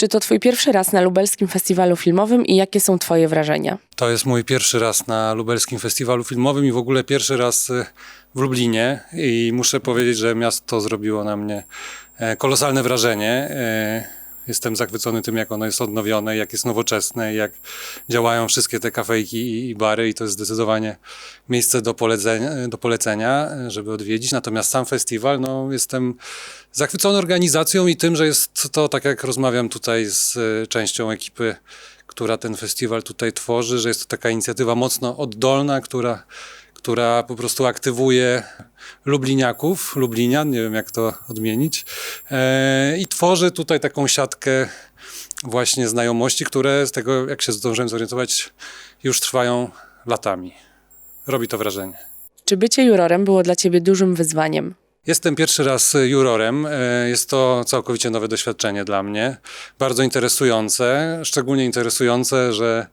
Czy to twój pierwszy raz na Lubelskim Festiwalu Filmowym i jakie są twoje wrażenia? To jest mój pierwszy raz na Lubelskim Festiwalu Filmowym i w ogóle pierwszy raz w Lublinie i muszę powiedzieć, że miasto zrobiło na mnie kolosalne wrażenie. Jestem zachwycony tym, jak ono jest odnowione, jak jest nowoczesne, jak działają wszystkie te kafejki i bary i to jest zdecydowanie miejsce do polecenia, żeby odwiedzić. Natomiast sam festiwal, jestem zachwycony organizacją i tym, że jest to, tak jak rozmawiam tutaj z częścią ekipy, która ten festiwal tutaj tworzy, że jest to taka inicjatywa mocno oddolna, która po prostu aktywuje lubliniaków, lublinian, nie wiem jak to odmienić, i tworzy tutaj taką siatkę właśnie znajomości, które z tego, jak się zdążyłem zorientować, już trwają latami. Robi to wrażenie. Czy bycie jurorem było dla ciebie dużym wyzwaniem? Jestem pierwszy raz jurorem. Jest to całkowicie nowe doświadczenie dla mnie. Bardzo interesujące, szczególnie interesujące, że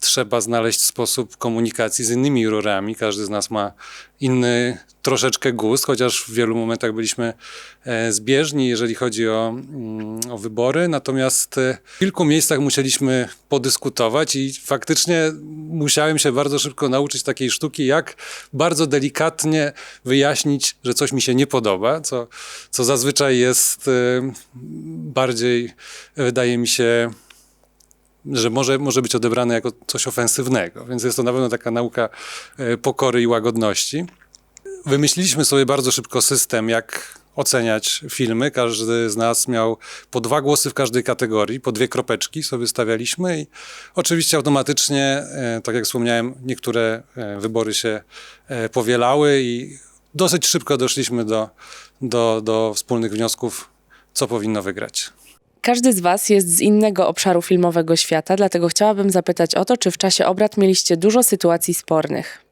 trzeba znaleźć sposób komunikacji z innymi jurorami. Każdy z nas ma inny troszeczkę gust, chociaż w wielu momentach byliśmy zbieżni, jeżeli chodzi o wybory. Natomiast w kilku miejscach musieliśmy podyskutować i faktycznie musiałem się bardzo szybko nauczyć takiej sztuki, jak bardzo delikatnie wyjaśnić, że coś mi się nie podoba, co zazwyczaj jest bardziej, wydaje mi się, że może być odebrane jako coś ofensywnego. Więc jest to na pewno taka nauka pokory i łagodności. Wymyśliliśmy sobie bardzo szybko system, jak oceniać filmy. Każdy z nas miał po 2 głosy w każdej kategorii, po 2 kropeczki sobie stawialiśmy i oczywiście automatycznie, tak jak wspomniałem, niektóre wybory się powielały i dosyć szybko doszliśmy do wspólnych wniosków, co powinno wygrać. Każdy z was jest z innego obszaru filmowego świata, dlatego chciałabym zapytać o to, czy w czasie obrad mieliście dużo sytuacji spornych?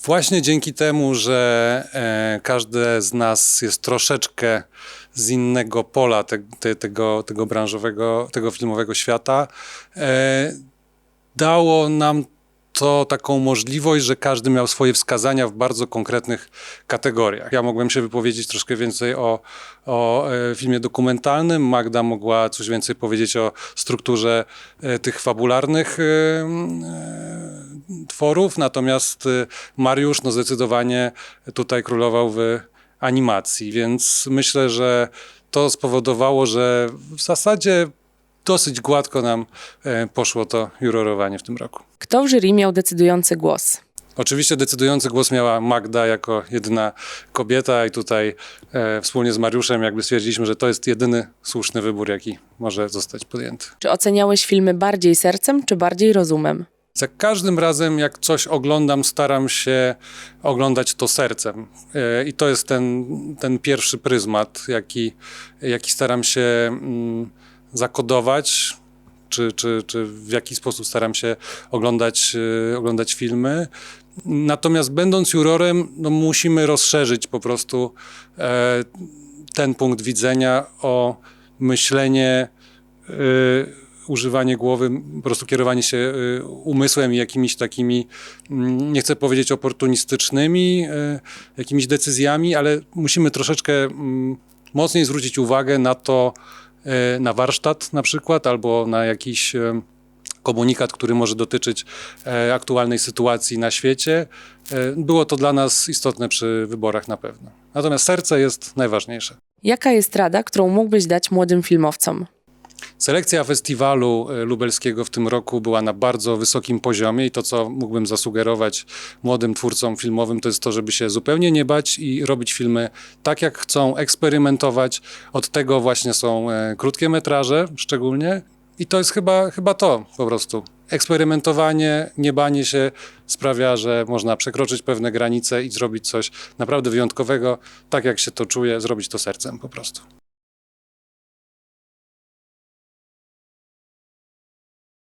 Właśnie dzięki temu, że każdy z nas jest troszeczkę z innego pola tego branżowego, tego filmowego świata, dało nam to taką możliwość, że każdy miał swoje wskazania w bardzo konkretnych kategoriach. Ja mogłem się wypowiedzieć troszkę więcej o filmie dokumentalnym, Magda mogła coś więcej powiedzieć o strukturze tych fabularnych tworów, natomiast Mariusz zdecydowanie tutaj królował w animacji, więc myślę, że to spowodowało, że w zasadzie dosyć gładko nam poszło to jurorowanie w tym roku. Kto w jury miał decydujący głos? Oczywiście decydujący głos miała Magda jako jedyna kobieta i tutaj wspólnie z Mariuszem jakby stwierdziliśmy, że to jest jedyny słuszny wybór, jaki może zostać podjęty. Czy oceniałeś filmy bardziej sercem, czy bardziej rozumem? Za każdym razem, jak coś oglądam, staram się oglądać to sercem. I to jest ten pierwszy pryzmat, jaki staram się zakodować, czy w jaki sposób staram się oglądać filmy. Natomiast będąc jurorem, musimy rozszerzyć po prostu ten punkt widzenia o myślenie, używanie głowy, po prostu kierowanie się umysłem i jakimiś takimi, nie chcę powiedzieć oportunistycznymi, jakimiś decyzjami, ale musimy troszeczkę mocniej zwrócić uwagę na to, na warsztat na przykład, albo na jakiś komunikat, który może dotyczyć aktualnej sytuacji na świecie. Było to dla nas istotne przy wyborach na pewno. Natomiast serce jest najważniejsze. Jaka jest rada, którą mógłbyś dać młodym filmowcom? Selekcja festiwalu lubelskiego w tym roku była na bardzo wysokim poziomie i to, co mógłbym zasugerować młodym twórcom filmowym, to jest to, żeby się zupełnie nie bać i robić filmy tak, jak chcą, eksperymentować. Od tego właśnie są krótkie metraże szczególnie i to jest chyba to po prostu. Eksperymentowanie, nie banie się sprawia, że można przekroczyć pewne granice i zrobić coś naprawdę wyjątkowego, tak jak się to czuje, zrobić to sercem po prostu.